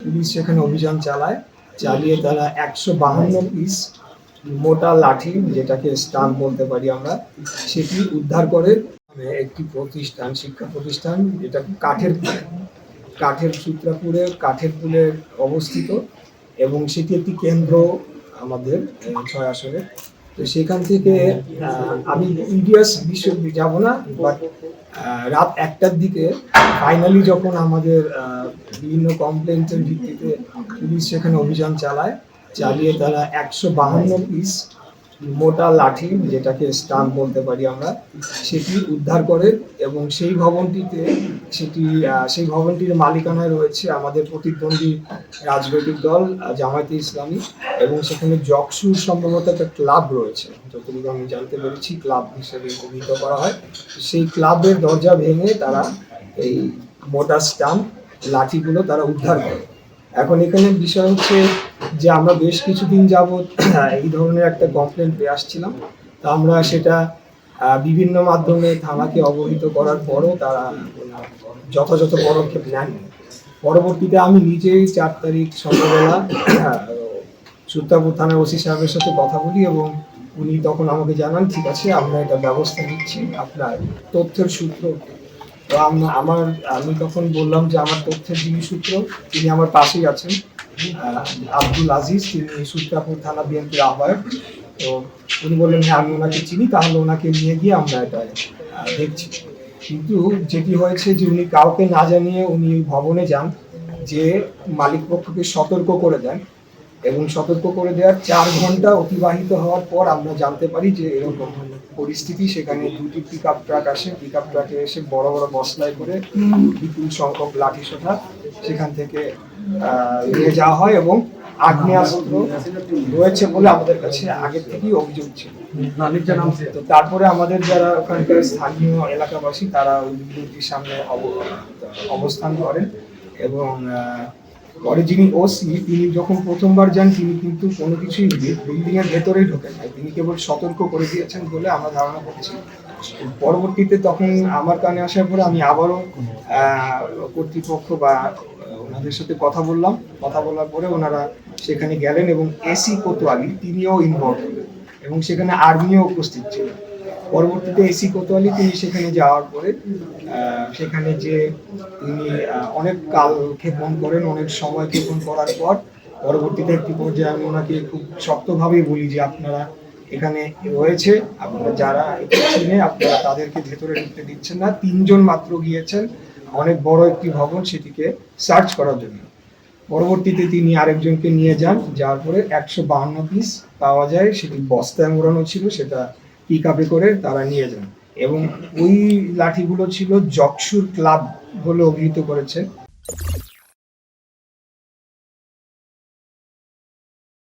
Police সেখানে অভিযান চালিয়ে তারা ১৫২ পিস মোটা লাঠি, যেটাকে স্টাম্প বলতে পারি আমরা, সেটি উদ্ধার করে। একটি শিক্ষা প্রতিষ্ঠান, যেটা সূত্রাপুরে কাঠের পুলে অবস্থিত, এবং সেটি একটি কেন্দ্র আমাদের ৬ আসনে। তো সেখান থেকে আমি ইন্ডিয়াস বিষয়ে যাব না, বাট রাত ১টার দিকে ফাইনালি যখন আমাদের বিভিন্ন কমপ্লেন্টের ভিত্তিতে পুলিশ সেখানে অভিযান চালিয়ে তারা ১৫২ পিস মোটা লাঠি, যেটাকে স্টাম্প বলতে পারি আমরা, সেটি উদ্ধার করে। এবং সেই ভবনটির মালিকানায় রয়েছে আমাদের প্রতিদ্বন্দ্বী রাজনৈতিক দল জামায়াতে ইসলামী, এবং সেখানে জকসুর সম্ভবত একটা ক্লাব রয়েছে, যতটুকু আমি জানতে পেরেছি ক্লাব হিসেবে অভিহিত করা হয়। সেই ক্লাবের দরজা ভেঙে তারা এই মোটা স্টাম্প লাঠিগুলো তারা উদ্ধার করে। এখন এখানে বিষয় হচ্ছে যে আমরা বেশ কিছুদিন যাবৎ এই ধরনের একটা কমপ্লেন্ট পেয়ে আসছিলাম। তো আমরা সেটা বিভিন্ন মাধ্যমে থানাকে অবহিত করার পরও তারা যথাযথ পদক্ষেপ নেননি। পরবর্তীতে আমি নিজেই ৪ তারিখ সন্ধ্যাবেলা সূত্রাপুর থানার ওসি সাহেবের সাথে কথা বলি, এবং উনি তখন আমাকে জানান, ঠিক আছে আমরা এটা ব্যবস্থা নিচ্ছি, আপনার তথ্যের সূত্র। তো আমি তখন বললাম যে আমার তথ্যের যিনি সূত্র, তিনি আমার পাশেই আছেন, আব্দুল আজিজ, তিনি সূত্রাপুর থানা বিএনপির আহ্বায়ক। তো উনি বললেন, হ্যাঁ আমি ওনাকে চিনি, তাহলে ওনাকে নিয়ে গিয়ে আমরা এটা দেখছি। কিন্তু যেটি হয়েছে যে উনি কাউকে না জানিয়ে উনি ভবনে যান, যে মালিক পক্ষকে সতর্ক করে দেন, এবং সতর্ক করে দেওয়ার ৪ ঘন্টা অতিবাহিত হওয়ার পর আমরা জানতে পারি যে এরকম পরিস্থিতি। সেখানে 2টি পিকআপ ট্রাক আসে, পিকআপ ট্রাকে এসে বড় বড় বস্তায় করে বিপুল সংখ্যক লাঠি সোঁটা সেখান থেকে নিয়ে যাওয়া হয়, এবং আগ্নেয়াস্ত্র রয়েছে বলে আমাদের কাছে আগের থেকেই অভিযোগ ছিল। তো তারপরে আমাদের যারা ওখানকার স্থানীয় এলাকাবাসী, তারা ওই বিল্ডিংটির সামনে অবস্থান করেন, এবং পরে যিনি ওসি, তিনি যখন প্রথমবার যান, তিনি কিন্তু কোনো কিছুই বিল্ডিং এর ভেতরেই ঢোকেন নাই, তিনি কেবল সতর্ক করে দিয়েছেন বলে আমরা ধারণা করছি। পরবর্তীতে তখন আমার কানে আসার পরে আমি আবারও কর্তৃপক্ষ বা ওনাদের সাথে কথা বলার পরে ওনারা সেখানে গেলেন, এবং এসি কোতোয়ালি তিনিও ইনভলভ হলেন, এবং সেখানে আর্মিও উপস্থিত ছিলেন। পরবর্তীতে এসি কোতোয়ালি তিনি সেখানে যাওয়ার পরে সেখানে যে তিনি অনেক কাল ক্ষেপণ করেন, অনেক সময় ক্ষেপণ করার পর পরবর্তীতে একটি পর্যায়ে আমি ওনাকে খুব শক্তভাবেই বলি যে আপনারা এখানে রয়েছে, আপনারা যারা চিনে আপনারা তাদেরকে ভেতরে ঢুকতে দিচ্ছেন না। ৩ জন মাত্র গিয়েছেন অনেক বড় একটি ভবন সেটিকে সার্চ করার জন্য। পরবর্তীতে তিনি আরেকজনকে নিয়ে যাওয়ার পরে ১৫২ পিস পাওয়া যায়, সেটি বস্তায় মোড়ানো ছিল, সেটা পিকআপে করে তারা নিয়ে যান, এবং ওই লাঠিগুলো ছিল জকসুর ক্লাব বলে অভিহিত করেছে।